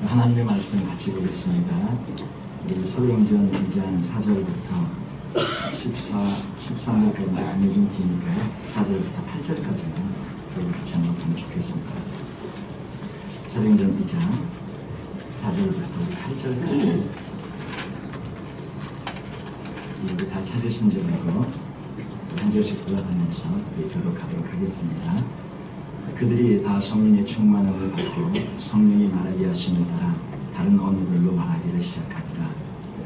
하나님의 말씀 같이 보겠습니다. 우리 사도행전 2장 4절부터 13절까지 말씀이 좀 기니까요. 4절부터 8절까지는 여러분 같이 한번 보면 좋겠습니다. 사도행전 2장 4절부터 8절까지 여기 다 찾으신 적이고 한 절씩 돌아가면서 읽도록 하도록 하겠습니다. 그들이 다 성령의 충만함을 받고 성령이 말하게 하심을 따라 다른 언어들로 말하기를 시작하니라.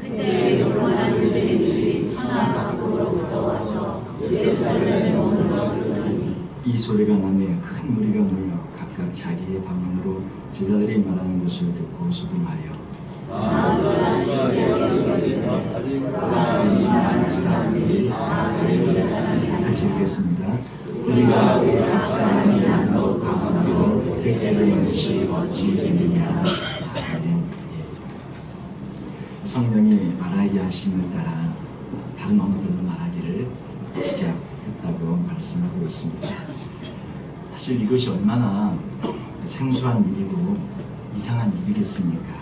그때 요만한 유대인들이 천하 각국으로부터 와서 예루살렘에 머물러 있더니 이 소리가 나매 큰 무리가 모여 각각 자기의 방언으로 제자들이 말하는 것을 듣고 소동하여 같이 읽겠습니다. 우리가 각 사람이 한국 방언으로 듣게 되는 것이 어찌 되느냐. 성령이 말하게 하심을 따라 다른 언어들로 말하기를 시작했다고 말씀하고 있습니다. 사실 이것이 얼마나 생소한 일이고 이상한 일이겠습니까?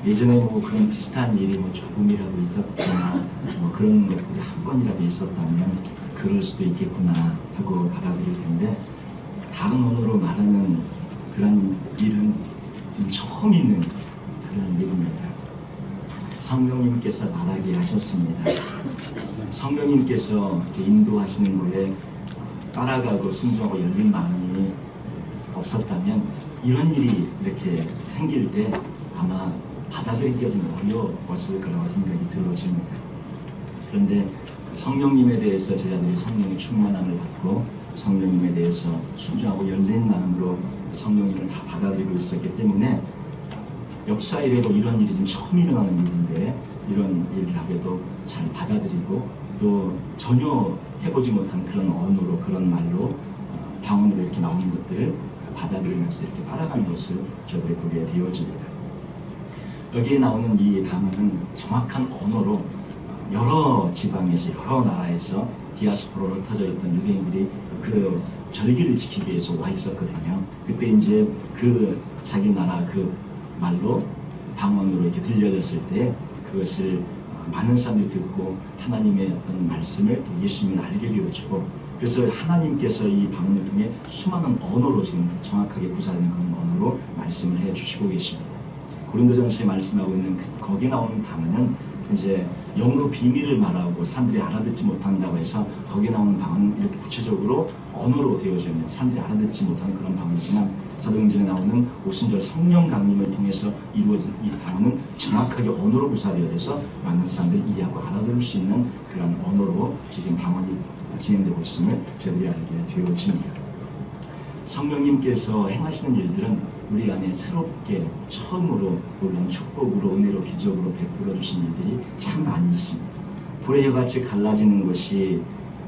예전에 뭐 그런 비슷한 일이 뭐 조금이라도 있었거나 뭐 그런 것들이 한 번이라도 있었다면 그럴 수도 있겠구나 하고 받아들일 텐데 다른 언어로 말하는 그런 일은 지금 처음 있는 그런 일입니다. 성령님께서 말하게 하셨습니다. 성령님께서 이렇게 인도하시는 거에 따라가고 순종하고 열린 마음이 없었다면 이런 일이 이렇게 생길 때 아마 받아들이기가 좀 어려웠을 거라고 생각이 들어집니다. 그런데 성령님에 대해서 제자들이 성령의 충만함을 받고 성령님에 대해서 순종하고 열린 마음으로 성령님을 다 받아들이고 있었기 때문에 역사 이래로 이런 일이 지금 처음 일어나는 일인데 이런 일이라고 잘 받아들이고 또 전혀 해보지 못한 그런 언어로 그런 말로 방언으로 이렇게 나오는 것들을 받아들이면서 이렇게 따라가는 것을 저들이 보게 되어집니다. 여기에 나오는 이 방언은 정확한 언어로 여러 지방에서 여러 나라에서 디아스포라로 흩어져 있던 유대인들이 그 절기를 지키기 위해서 와 있었거든요. 그때 이제 그 자기 나라 그 말로 방언으로 이렇게 들려졌을 때 그것을 많은 사람들이 듣고 하나님의 어떤 말씀을 예수님을 알게 되어지고 그래서 하나님께서 이 방언을 통해 수많은 언어로 지금 정확하게 구사되는 그런 언어로 말씀을 해 주시고 계십니다. 고린도전서에 말씀하고 있는 거기 나오는 방언은 이제 영으로 비밀을 말하고 사람들이 알아듣지 못한다고 해서 거기 나오는 방언은 이렇게 구체적으로 언어로 되어져 있는 사람들이 알아듣지 못하는 그런 방언이지만 사도행전에 나오는 오순절 성령 강림을 통해서 이루어진 이 방언은 정확하게 언어로 구사되어져서 많은 사람들이 이해하고 알아들을 수 있는 그런 언어로 지금 방언이 진행되고 있음을 저희들이 알게 되어집니다. 성령님께서 행하시는 일들은 우리 안에 새롭게 처음으로 놀라운 축복으로 은혜로 기적으로 베풀어 주신 일들이 참 많이 있습니다. 불의 혀같이 갈라지는 것이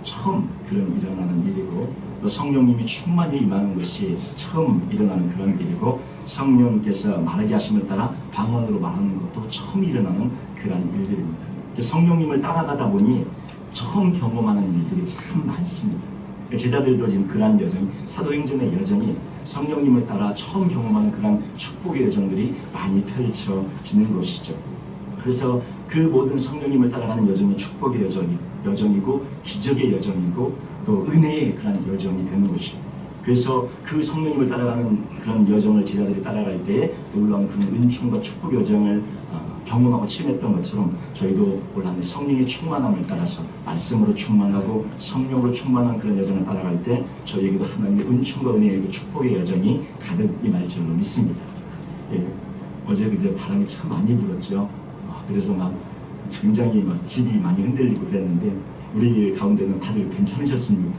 처음 그런 일어나는 일이고 또 성령님이 충만히 임하는 것이 처음 일어나는 그런 일이고 성령께서 말하게 하심을 따라 방언으로 말하는 것도 처음 일어나는 그런 일들입니다. 성령님을 따라가다 보니 처음 경험하는 일들이 참 많습니다. 제자들도 지금 그러한 여정이 사도행전의 여정이 성령님을 따라 처음 경험하는 그런 축복의 여정들이 많이 펼쳐지는 것이죠. 그래서 그 모든 성령님을 따라가는 여정이 축복의 여정이고 기적의 여정이고 또 은혜의 그런 여정이 되는 것이죠. 그래서 그 성령님을 따라가는 그런 여정을 제자들이 따라갈 때에 놀라운 그런 은총과 축복 여정을 경험하고 체험했던 것처럼 저희도 올한해 성령의 충만함을 따라서 말씀으로 충만하고 성령으로 충만한 그런 여정을 따라갈 때 저희에게도 하나님의 은총과 은혜의 축복의 여정이 가득 임할 줄로 믿습니다. 예, 어제 그제 바람이 참 많이 불었죠. 그래서 막 굉장히 막 집이 많이 흔들리고 그랬는데 우리 가운데는 다들 괜찮으셨습니까?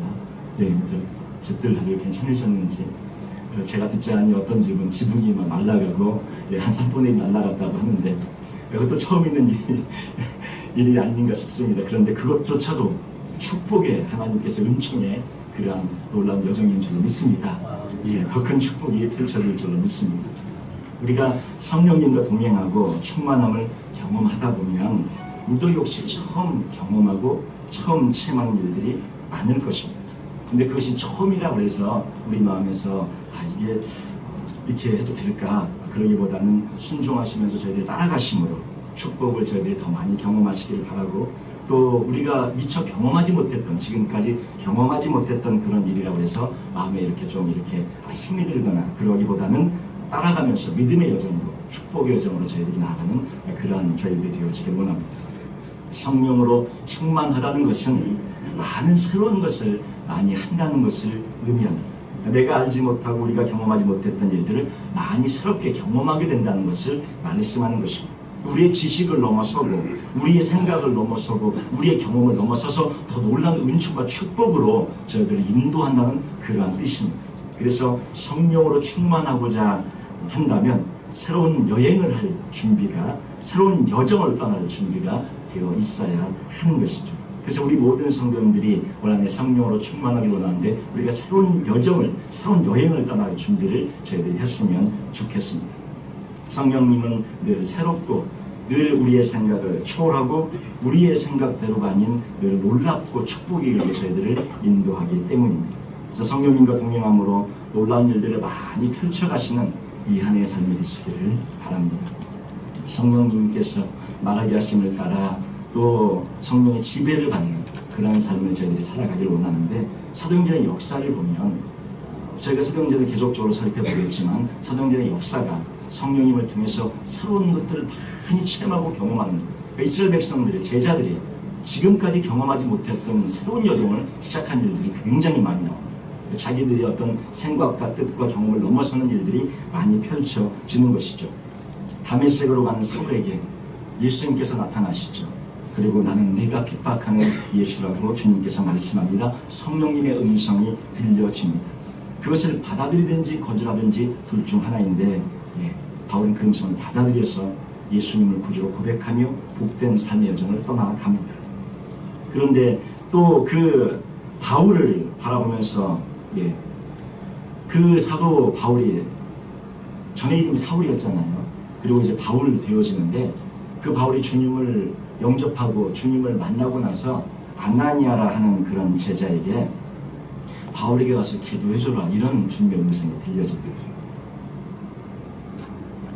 네, 그래서 집들 다들 괜찮으셨는지 제가 듣지 않니 어떤 집은 지붕이 막 날아가고 한 3분의 1 날아갔다고 하는데 그것도 처음 있는 일이 아닌가 싶습니다. 그런데 그것조차도 축복의 하나님께서 은총의 그러한 놀라운 여정인 줄로 믿습니다. 예, 더 큰 축복이 펼쳐질 줄로 믿습니다. 우리가 성령님과 동행하고 충만함을 경험하다 보면 우리도 역시 처음 경험하고 처음 체험하는 일들이 많을 것입니다. 근데 그것이 처음이라고 해서 우리 마음에서 이게 이렇게 해도 될까? 그러기보다는 순종하시면서 저희들이 따라가심으로 축복을 저희들이 더 많이 경험하시기를 바라고, 또 우리가 미처 경험하지 못했던, 지금까지 경험하지 못했던 그런 일이라고 해서 마음에 이렇게 좀 이렇게 힘이 들거나 그러기보다는 따라가면서 믿음의 여정으로, 축복의 여정으로 저희들이 나아가는 그러한 저희들이 되어지길 원합니다. 성령으로 충만하다는 것은 많은 새로운 것을 많이 한다는 것을 의미합니다. 내가 알지 못하고 우리가 경험하지 못했던 일들을 많이 새롭게 경험하게 된다는 것을 말씀하는 것입니다. 우리의 지식을 넘어서고 우리의 생각을 넘어서고 우리의 경험을 넘어서서 더 놀라운 은총과 축복으로 저희들을 인도한다는 그러한 뜻입니다. 그래서 성령으로 충만하고자 한다면 새로운 여행을 할 준비가, 새로운 여정을 떠날 준비가 되어 있어야 하는 것이죠. 그래서 우리 모든 성도님들이 올 한해 성령으로 충만하길 원하는데, 우리가 새로운 여정을, 새로운 여행을 떠날 준비를 저희들이 했으면 좋겠습니다. 성령님은 늘 새롭고 늘 우리의 생각을 초월하고 우리의 생각대로가 아닌 늘 놀랍고 축복의 길로 저희들을 인도하기 때문입니다. 그래서 성령님과 동행함으로 놀라운 일들을 많이 펼쳐가시는 이 한 해의 삶이 되시기를 바랍니다. 성령님께서 말하게 하심을 따라 또 성령의 지배를 받는 그런 삶을 저희들이 살아가길 원하는데, 사도행전의 역사를 보면, 저희가 사도행전을 계속적으로 살펴보겠지만 사도행전의 역사가 성령님을 통해서 새로운 것들을 많이 체험하고 경험하는, 이스라엘 백성들의 제자들이 지금까지 경험하지 못했던 새로운 여정을 시작한 일들이 굉장히 많이 나옵니다. 자기들의 어떤 생각과 뜻과 경험을 넘어서는 일들이 많이 펼쳐지는 것이죠. 다메섹으로 가는 사울에게 예수님께서 나타나시죠. 그리고 나는 네가 핍박하는 예수라고 주님께서 말씀합니다. 성령님의 음성이 들려집니다. 그것을 받아들이든지 거절하든지 둘 중 하나인데, 바울은 그 음성을 받아들여서 예수님을 구주로 고백하며 복된 삶의 여정을 떠나갑니다. 그런데 또 그 바울을 바라보면서 그 사도 바울이 전에 이름이 사울이었잖아요. 그리고 이제 바울 되어지는데, 그 바울이 주님을 영접하고 주님을 만나고 나서 아나니아라 하는 그런 제자에게 바울에게 가서 기도해줘라, 이런 주님의 음성이 들려집니다.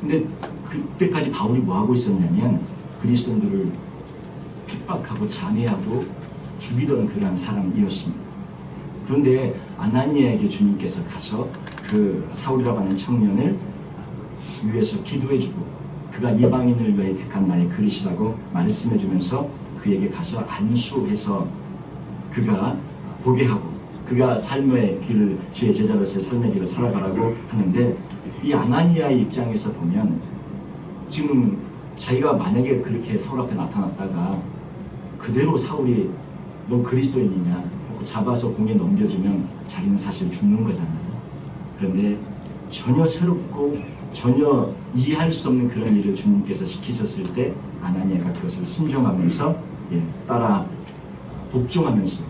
근데 그때까지 바울이 뭐하고 있었냐면 그리스도인들을 핍박하고 잔해하고 죽이던 그런 사람이었습니다. 그런데 아나니아에게 주님께서 가서 그 사울이라고 하는 청년을 위해서 기도해주고, 그가 이방인을 위해 택한 나의 그릇이라고 말씀해주면서 그에게 가서 안수해서 그가 보게 하고, 그가 삶의 길을, 주의 제자로서의 삶의 길을 살아가라고 하는데, 이 아나니아의 입장에서 보면 지금 자기가 만약에 그렇게 사울 앞에 나타났다가 그대로 사울이 너 그리스도인이냐 잡아서 공에 넘겨주면 자기는 사실 죽는 거잖아요. 그런데 전혀 새롭고 전혀 이해할 수 없는 그런 일을 주님께서 시키셨을 때 아나니아가 그것을 순종하면서 따라 복종하면서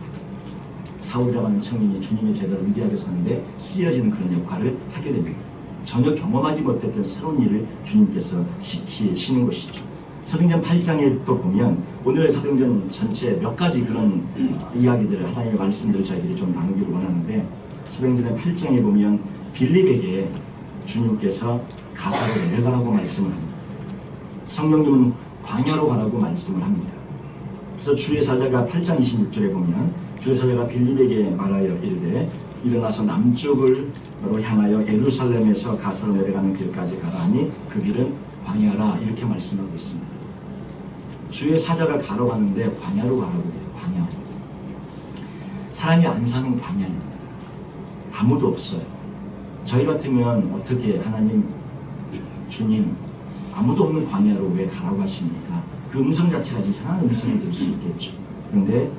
사울이라고 하는 청년이 주님의 제자로 위대하게 사는데 쓰여지는 그런 역할을 하게 됩니다. 전혀 경험하지 못했던 새로운 일을 주님께서 시키시는 것이죠. 사도행전 8장에 또 보면, 오늘의 사도행전 전체 몇 가지 그런 이야기들을, 하나님의 말씀들을 저희들이 좀 나누기를 원하는데, 사도행전의 8장에 보면 빌립에게 주님께서 가사로 내려가라고 말씀을 합니다. 성령님은 광야로 가라고 말씀을 합니다. 그래서 주의 사자가 8장 26절에 보면 주의 사자가 빌립에게 말하여 이르되 일어나서 남쪽으로 향하여 예루살렘에서 가사로 내려가는 길까지 가라 하니 그 길은 광야라, 이렇게 말씀하고 있습니다. 주의 사자가 가러 가는데 광야로 가라고 해요. 광야. 사람이 안 사는 광야입니다. 아무도 없어요. 저희 같으면 어떻게 하나님, 주님, 아무도 없는 광야로 왜 가라고 하십니까? 그 음성 자체가 이상한 음성이 될 수 있겠죠. 그런데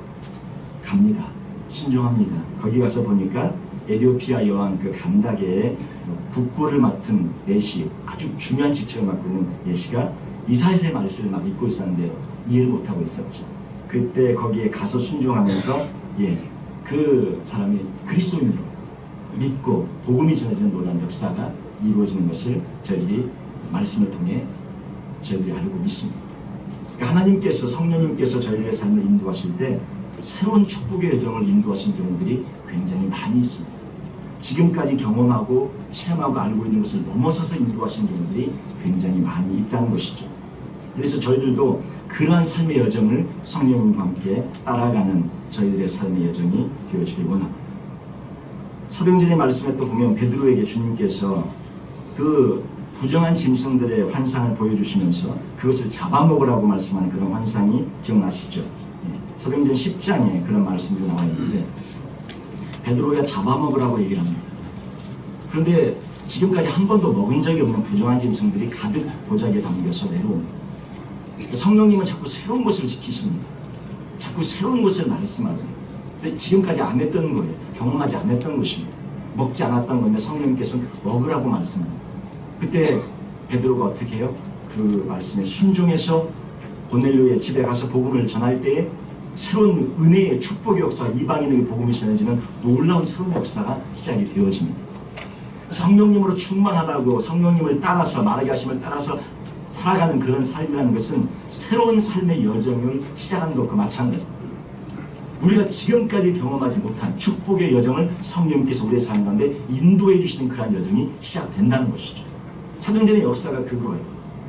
갑니다. 순종합니다. 거기 가서 보니까 에티오피아 여왕 그 간다게의 국구를 맡은 예시, 아주 중요한 직책을 맡고 있는 예시가 이사야의 말씀을 막 읽고 있었는데 이해를 못하고 있었죠. 그때 거기에 가서 순종하면서 그 사람이 그리스도인으로 믿고 복음이 전해지는 놀라운 역사가 이루어지는 것을 저희들이 말씀을 통해 저희들이 알고 믿습니다. 그러니까 하나님께서, 성령님께서 저희들의 삶을 인도하실 때 새로운 축복의 여정을 인도하신 경우들이 굉장히 많이 있습니다. 지금까지 경험하고 체험하고 알고 있는 것을 넘어서서 인도하시는 경우들이 굉장히 많이 있다는 것이죠. 그래서 저희들도 그러한 삶의 여정을 성령님과 함께 따라가는 저희들의 삶의 여정이 되어지길 원합니다. 사도행전의 말씀에 또 보면 베드로에게 주님께서 그 부정한 짐승들의 환상을 보여주시면서 그것을 잡아먹으라고 말씀하는 그런 환상이 기억나시죠? 사도행전 10장에 그런 말씀들이 나와 있는데 베드로가 잡아먹으라고 얘기를 합니다. 그런데 지금까지 한 번도 먹은 적이 없는 부정한 짐승들이 가득 보자기에 담겨서 내려옵니다. 성령님은 자꾸 새로운 것을 지키십니다. 자꾸 새로운 것을 말씀하세요. 근데 지금까지 안 했던 거예요. 경험하지 않았던 것입니다. 먹지 않았던 건데 성령님께서는 먹으라고 말씀합니다. 그때 베드로가 어떻게 해요? 그 말씀에 순종해서 고넬료의 집에 가서 복음을 전할 때에 새로운 은혜의 축복의 역사가 이방인에게 복음이 전해지는 놀라운 새로운 역사가 시작이 되어집니다. 성령님으로 충만하다고 성령님을 따라서 말하게 하심을 따라서 살아가는 그런 삶이라는 것은 새로운 삶의 여정을 시작하는 것과 마찬가지입니다. 우리가 지금까지 경험하지 못한 축복의 여정을 성령님께서 우리의 삶 가운데 인도해 주시는 그러한 여정이 시작된다는 것이죠. 사도행전의 역사가 그거예요.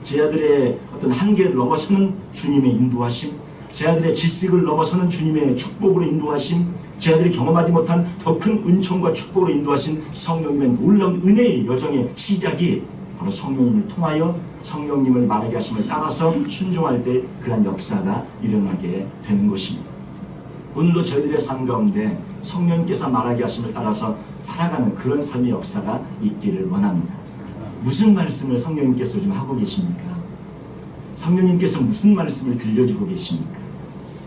제 아들의 어떤 한계를 넘어서는 주님의 인도하심, 제 아들의 지식을 넘어서는 주님의 축복으로 인도하심, 제 아들이 경험하지 못한 더 큰 은총과 축복으로 인도하신 성령님의 놀라운 은혜의 여정의 시작이 바로 성령님을 통하여 성령님을 말하게 하심을 따라서 순종할 때 그런 역사가 일어나게 되는 것입니다. 오늘도 저희들의 삶 가운데 성령님께서 말하게 하심을 따라서 살아가는 그런 삶의 역사가 있기를 원합니다. 무슨 말씀을 성령님께서 요즘 하고 계십니까? 성령님께서 무슨 말씀을 들려주고 계십니까?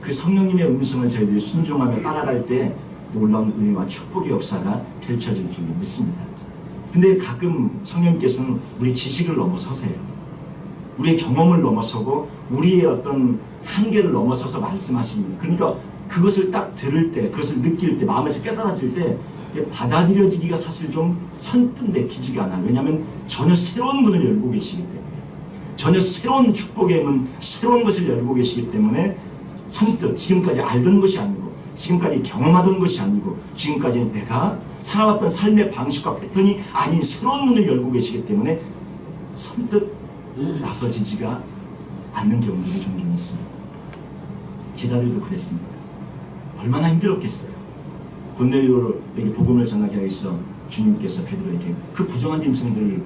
그 성령님의 음성을 저희들이 순종하며 따라갈 때 놀라운 은혜와 축복의 역사가 펼쳐질 줄 믿습니다. 근데 가끔 성령님께서는 우리 지식을 넘어서세요. 우리의 경험을 넘어서고 우리의 어떤 한계를 넘어서서 말씀하십니다. 그러니까 그것을 딱 들을 때, 그것을 느낄 때, 마음에서 깨달아질 때 받아들여지기가 사실 좀 선뜻 내키지가 않아요. 왜냐하면 전혀 새로운 문을 열고 계시기 때문에, 전혀 새로운 축복의 문, 새로운 것을 열고 계시기 때문에 선뜻 지금까지 알던 것이 아니고 지금까지 경험하던 것이 아니고 지금까지 내가 살아왔던 삶의 방식과 패턴이 아닌 새로운 문을 열고 계시기 때문에 선뜻 나서지지가 않는 경우들이 종종 있습니다. 제자들도 그랬습니다. 얼마나 힘들었겠어요. 고넬료에게 복음을 전하게 하기 위해서 주님께서 베드로에게 그 부정한 짐승들을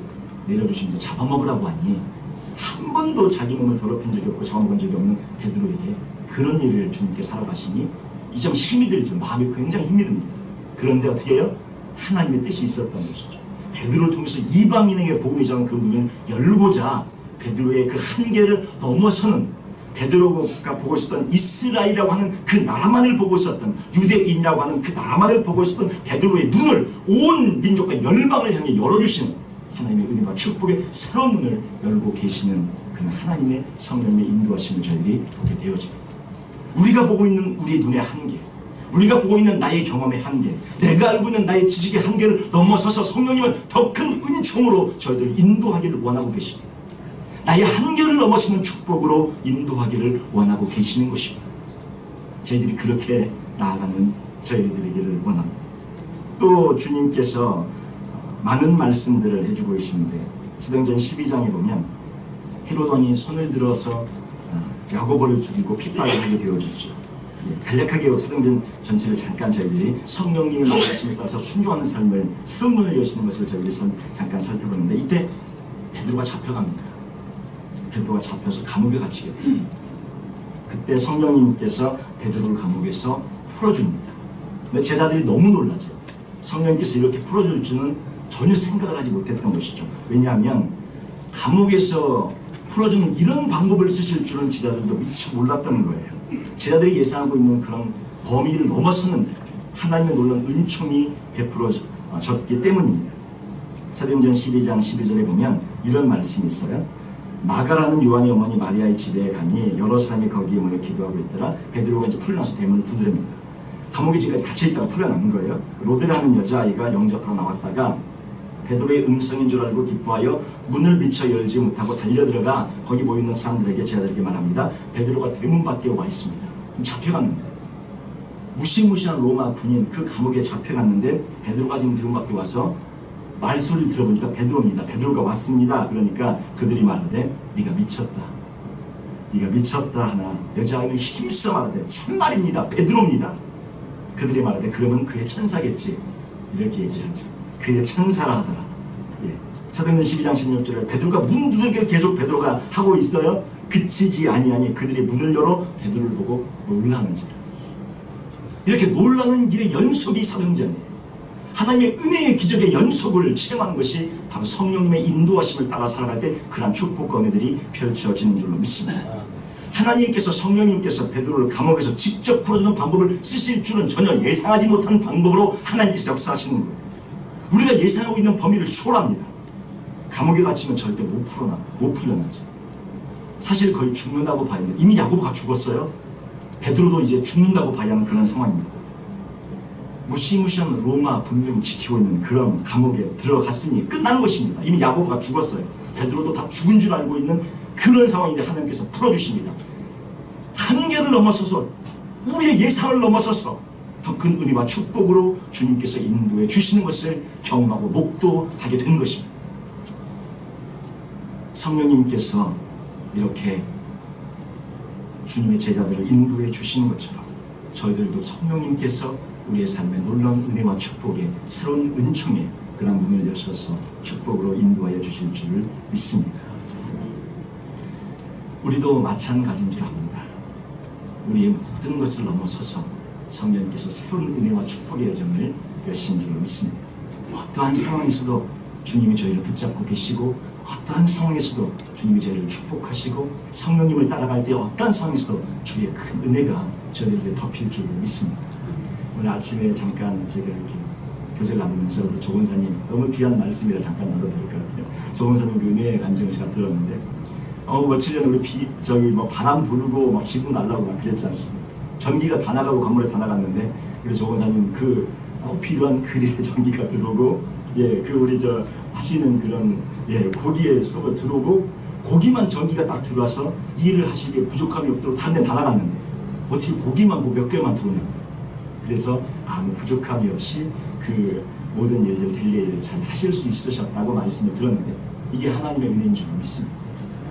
내려주시면서 잡아먹으라고 하니 한 번도 자기 몸을 더럽힌 적이 없고 잡아먹은 적이 없는 베드로에게 그런 일을 주님께 살아가시니 이 점 힘이 들죠. 마음이 굉장히 힘이 듭니다. 그런데 어떻게 해요? 하나님의 뜻이 있었던 것이죠. 베드로를 통해서 이방인에게 복음이 전한 그 문을 열고자 베드로의 그 한계를 넘어서는, 베드로가 보고 있었던 이스라엘이라고 하는 그 나라만을 보고 있었던, 유대인이라고 하는 그 나라만을 보고 있었던 베드로의 눈을 온 민족과 열방을 향해 열어주시는 하나님의 은혜와 축복의 새로운 문을 열고 계시는 그런 하나님의 성령의 인도하심을 저희들이 보게 되어집니다. 우리가 보고 있는 우리의 눈의 한계, 우리가 보고 있는 나의 경험의 한계, 내가 알고 있는 나의 지식의 한계를 넘어서서 성령님은 더 큰 은총으로 저희들을 인도하기를 원하고 계십니다. 나의 한계를 넘어서는 축복으로 인도하기를 원하고 계시는 것입니다. 저희들이 그렇게 나아가는 저희들이기를 원합니다. 또 주님께서 많은 말씀들을 해주고 계시는데 사도행전 12장에 보면 헤롯 왕이 손을 들어서 야고보를 죽이고 핍박을 하게 되어지죠. 간략하게 사도행전 전체를 잠깐 저희들이 성령님의 말씀에 따라서 순종하는 삶을 새로운 문을 여시는 것을 저희들이 잠깐 살펴보는데 이때 베드로가 잡혀갑니다. 베드로가 잡혀서 감옥에 갇히게 됩니다. 그때 성령님께서 베드로를 감옥에서 풀어줍니다. 근데 제자들이 너무 놀라죠. 성령님께서 이렇게 풀어줄 줄은 전혀 생각을 하지 못했던 것이죠. 왜냐하면 감옥에서 풀어주는 이런 방법을 쓰실 줄은 제자들도 미처 몰랐던 거예요. 제자들이 예상하고 있는 그런 범위를 넘어서는 하나님의 놀라운 은총이 베풀어졌기 때문입니다. 사도행전 12장 12절에 보면 이런 말씀이 있어요. 마가라는 요한의 어머니 마리아의 집에 가니 여러 사람이 거기에 모여 기도하고 있더라. 베드로가 이제 풀려나서 대문을 두드립니다. 감옥에 지금까지 갇혀있다가 풀려나는 거예요. 로데라는 여자아이가 영접하러 나왔다가 베드로의 음성인 줄 알고 기뻐하여 문을 미처 열지 못하고 달려들어가 거기 모여있는 사람들에게 제자들에게 말합니다. 베드로가 대문 밖에 와 있습니다. 잡혀갔는데 무시무시한 로마 군인 그 감옥에 잡혀갔는데 베드로가 지금 미움 밖에 와서 말소리를 들어보니까 베드로입니다. 베드로가 왔습니다. 그러니까 그들이 말하되 네가 미쳤다. 네가 미쳤다 하나 여자아이는 힘써 말하되 참말입니다. 베드로입니다. 그들이 말하되 그러면 그의 천사겠지. 이렇게 얘기를 하죠. 그의 천사라 하더라. 예. 사도행전 12장 16절에 베드로가 문 두들겨 계속 베드로가 하고 있어요. 그치지 아니하니 그들이 문을 열어 베드로를 보고 놀라는지라. 이렇게 놀라는 일의 연속이 사도행전이에요. 하나님의 은혜의 기적의 연속을 체험하는 것이 바로 성령님의 인도하심을 따라 살아갈 때 그러한 축복과 은혜들이 펼쳐지는 줄로 믿습니다. 하나님께서 성령님께서 베드로를 감옥에서 직접 풀어주는 방법을 쓰실 줄은 전혀 예상하지 못한 방법으로 하나님께서 역사하시는 거예요. 우리가 예상하고 있는 범위를 초월합니다. 감옥에 갇히면 절대 못 풀려나죠. 사실 거의 죽는다고 봐야 돼요. 이미 야고보가 죽었어요. 베드로도 이제 죽는다고 봐야 하는 그런 상황입니다. 무시무시한 로마 군병이 지키고 있는 그런 감옥에 들어갔으니 끝난 것입니다. 이미 야고보가 죽었어요. 베드로도 다 죽은 줄 알고 있는 그런 상황인데 하나님께서 풀어주십니다. 한계를 넘어서서 우리의 예상을 넘어서서 더 큰 은혜와 축복으로 주님께서 인도해 주시는 것을 경험하고 목도하게 된 것입니다. 성령님께서 이렇게 주님의 제자들을 인도해 주시는 것처럼 저희들도 성령님께서 우리의 삶에 놀라운 은혜와 축복의 새로운 은총의 그런 문을 여셔서 축복으로 인도하여 주실 줄을 믿습니다. 우리도 마찬가지인 줄 압니다. 우리의 모든 것을 넘어서서 성령님께서 새로운 은혜와 축복의 여정을 여신 줄로 믿습니다. 어떠한 상황에서도 주님이 저희를 붙잡고 계시고 어떠한 상황에서도 주님이 저희를 축복하시고 성령님을 따라갈 때 어떠한 상황에서도 주의 큰 은혜가 저희에게 덮일 줄로 믿습니다. 오늘 아침에 잠깐 제가 이렇게 교제를 나누면서 우리 조건사님 너무 귀한 말씀이라 잠깐 나눠도 될 것 같아요. 조건사님 그 은혜의 간증을 제가 들었는데 며칠 전에 우리 바람 불고 막 지붕 날라고 막 그랬지 않습니까? 전기가 다 나가고 건물에 다 나갔는데 우리 조건사님 그 꼭 필요한 그릴에 전기가 들어오고 우리 하시는 그런 고기에 쏙 들어오고 고기만 전기가 딱 들어와서 일을 하시기에 부족함이 없도록 다른 데 다 나갔는데 어떻게 고기만 몇 개만 들어오냐고요. 그래서 아무 부족함이 없이 그 모든 일들 딜레이를 잘 하실 수 있으셨다고 말씀을 들었는데 이게 하나님의 은혜인 줄 믿습니다.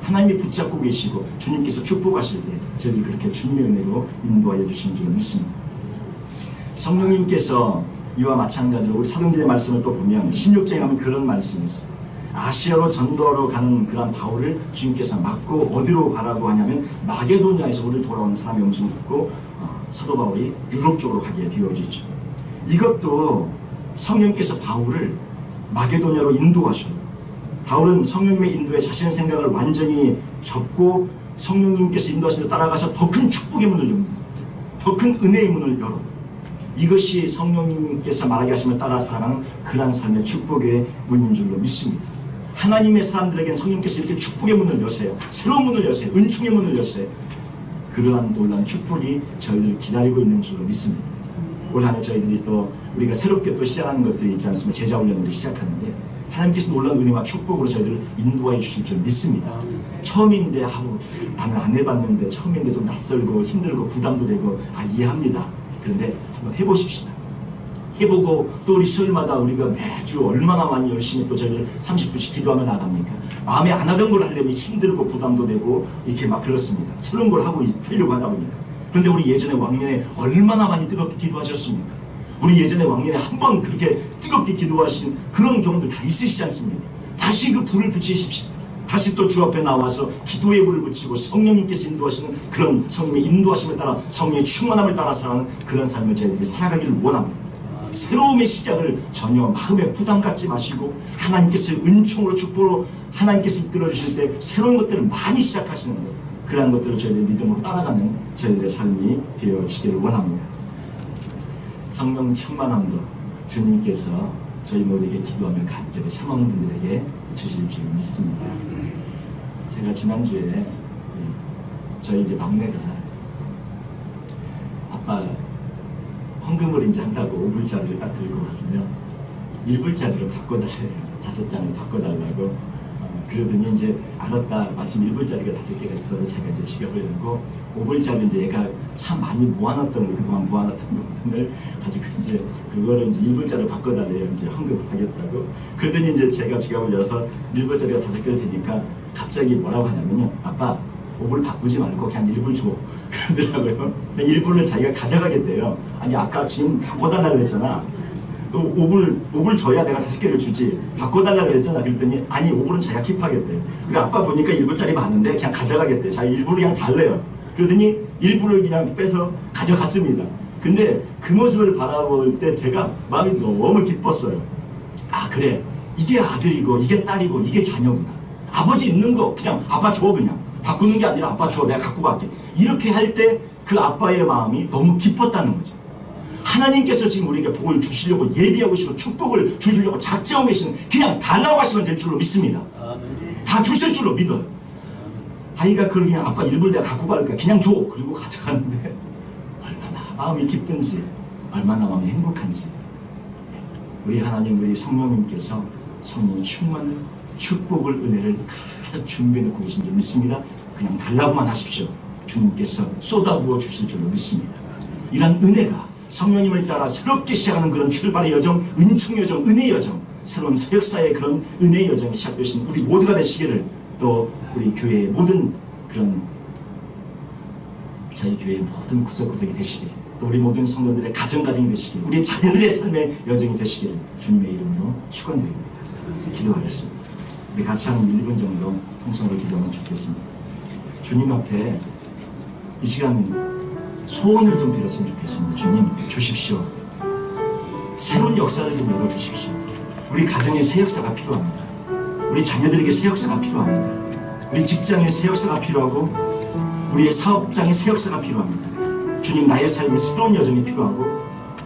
하나님이 붙잡고 계시고 주님께서 축복하실 때 저희들이 그렇게 주님의 은혜로 인도하여 주신 줄 믿습니다. 성령님께서 이와 마찬가지로 우리 사도행전의 말씀을 또 보면 16장에 가면 그런 말씀이 있어요. 아시아로 전도하러 가는 그런 바울을 주님께서 막고 어디로 가라고 하냐면 마게도냐에서 우리를 돌아오는 사람의 음성을 듣고 사도 바울이 유럽 쪽으로 가게 되어지죠. 이것도 성령께서 바울을 마게도냐로 인도하셔요. 바울은 성령님의 인도에 자신의 생각을 완전히 접고 성령님께서 인도하시는 데 따라가서 더 큰 축복의 문을 엽니다. 더 큰 은혜의 문을 열어. 이것이 성령님께서 말하게 하심을 따라 살아가는 그러한 삶의 축복의 문인 줄로 믿습니다. 하나님의 사람들에게는 성령께서 이렇게 축복의 문을 여세요. 새로운 문을 여세요. 은총의 문을 여세요. 그러한 놀라운 축복이 저희를 기다리고 있는 줄로 믿습니다. 올 한 해 저희들이 또 우리가 새롭게 또 시작하는 것들이 있지 않습니까? 제자훈련을 시작하는데 하나님께서 놀라운 은혜와 축복으로 저희들을 인도해 주실 줄 믿습니다. 처음인데 나는 안 해봤는데 처음인데 좀 낯설고 힘들고 부담도 되고 이해합니다. 그런데 한번 해보십시다. 해보고 또 우리 수요일마다 우리가 매주 얼마나 많이 열심히 또 저희들 30분씩 기도하며 나갑니까? 마음에 안 하던 걸 하려면 힘들고 부담도 되고 이렇게 막 그렇습니다. 새로운 걸 하려고 하다 보니까. 그런데 우리 예전에 왕년에 얼마나 많이 뜨겁게 기도하셨습니까? 우리 예전에 왕년에 한 번 그렇게 뜨겁게 기도하신 그런 경험들 다 있으시지 않습니까? 다시 그 불을 붙이십시오. 다시 또 주 앞에 나와서 기도의 불을 붙이고 성령님께서 인도하시는 그런 성령의 인도하심을 따라 성령의 충만함을 따라 살아가는 그런 삶을 저희들이 살아가기를 원합니다. 새로움의 시작을 전혀 마음에 부담 갖지 마시고 하나님께서 은총으로 축복으로 하나님께서 이끌어 주실 때 새로운 것들을 많이 시작하시는 거예요. 그러한 것들을 저희들 믿음으로 따라가는 저희들의 삶이 되어지기를 원합니다. 성령 충만함도 주님께서 저희 모두에게 기도하며 간절히 사모하는 분들에게 주실 줄 믿습니다. 제가 지난주에 저희 이제 막내가 아빠 헌금을 이제 한다고 5불짜리를 딱 들고 왔으면 1불짜리로 바꿔달래요. 5장을 바꿔달라고 그러더니 이제 알았다. 마침 1불짜리가 5개가 있어서 제가 이제 지갑을 열고 5불짜리 이제 얘가 참 많이 모아놨던 걸, 그동안 모아놨던 돈을 가지고 이제 그거를 이제 1불짜리로 바꿔달래요. 이제 환급을 하겠다고. 그러더니 이제 제가 지갑을 열어서 1불짜리가 5개를 되니까 갑자기 뭐라고 하냐면요. 아빠 5불 바꾸지 말고 그냥 1불 줘. 그러더라고요. 1불을 자기가 가져가겠대요. 아니 아까 지금 바꿔달라고 그랬잖아. 5불 줘야 내가 5개를 주지. 바꿔달라고 그랬잖아. 그랬더니 아니 5불은 자기가 킵하겠대. 그래 아빠 보니까 1불짜리 많은데 그냥 가져가겠대. 자기 1불을 그냥 달래요. 그러더니 1불을 그냥 빼서 가져갔습니다. 근데 그 모습을 바라볼 때 제가 마음이 너무 기뻤어요. 아 그래 이게 아들이고 이게 딸이고 이게 자녀구나. 아버지 있는 거 그냥 아빠 줘. 그냥 바꾸는 게 아니라 아빠 줘. 내가 갖고 갈게. 이렇게 할 때 그 아빠의 마음이 너무 기뻤다는 거죠. 하나님께서 지금 우리에게 복을 주시려고 예비하고 계시고 축복을 주시려고 작정하고 계시는, 그냥 달라고 하시면 될 줄로 믿습니다. 다 주실 줄로 믿어요. 아이가 그걸 그냥 아빠 1불 내가 갖고 갈까 그냥 줘. 그리고 가져가는데 얼마나 마음이 기쁜지, 얼마나 마음이 행복한지. 우리 하나님, 우리 성령님께서 성령 충만을, 축복을, 은혜를 가득 준비해 놓고 계신 줄 믿습니다. 그냥 달라고만 하십시오. 주님께서 쏟아부어 주실 줄로 믿습니다. 이런 은혜가 성령님을 따라 새롭게 시작하는 그런 출발의 여정, 은총 여정, 은혜 여정, 새로운 사역사의 그런 은혜 여정이 시작되신 우리 모두가 되시기를, 또 우리 교회의 모든 그런 저희 교회의 모든 구석구석이 되시길, 또 우리 모든 성도들의 가정가정이 되시길, 우리 자녀들의 삶의 여정이 되시기를 주님의 이름으로 축원드립니다. 기도하겠습니다. 우리 같이 한 1분 정도 통성으로 기도하면 좋겠습니다. 주님 앞에 이 시간 소원을 좀 빌었으면 좋겠습니다. 주님 주십시오. 새로운 역사를 좀 열어주십시오. 우리 가정에 새 역사가 필요합니다. 우리 자녀들에게 새 역사가 필요합니다. 우리 직장에 새 역사가 필요하고 우리의 사업장에 새 역사가 필요합니다. 주님, 나의 삶에 새로운 여정이 필요하고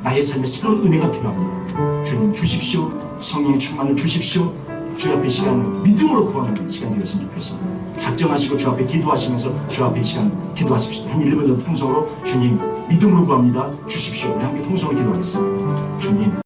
나의 삶에 새로운 은혜가 필요합니다. 주님 주십시오. 성령의 충만을 주십시오. 주 앞에 시간 믿음으로 구하는 시간이 되었으면 좋겠습니다. 작정하시고 주 앞에 기도하시면서 주 앞에 시간 기도하십시오. 한 1분 정도 통성으로 주님 믿음으로 구합니다. 주십시오. 우리 함께 통성으로 기도하겠습니다. 주님.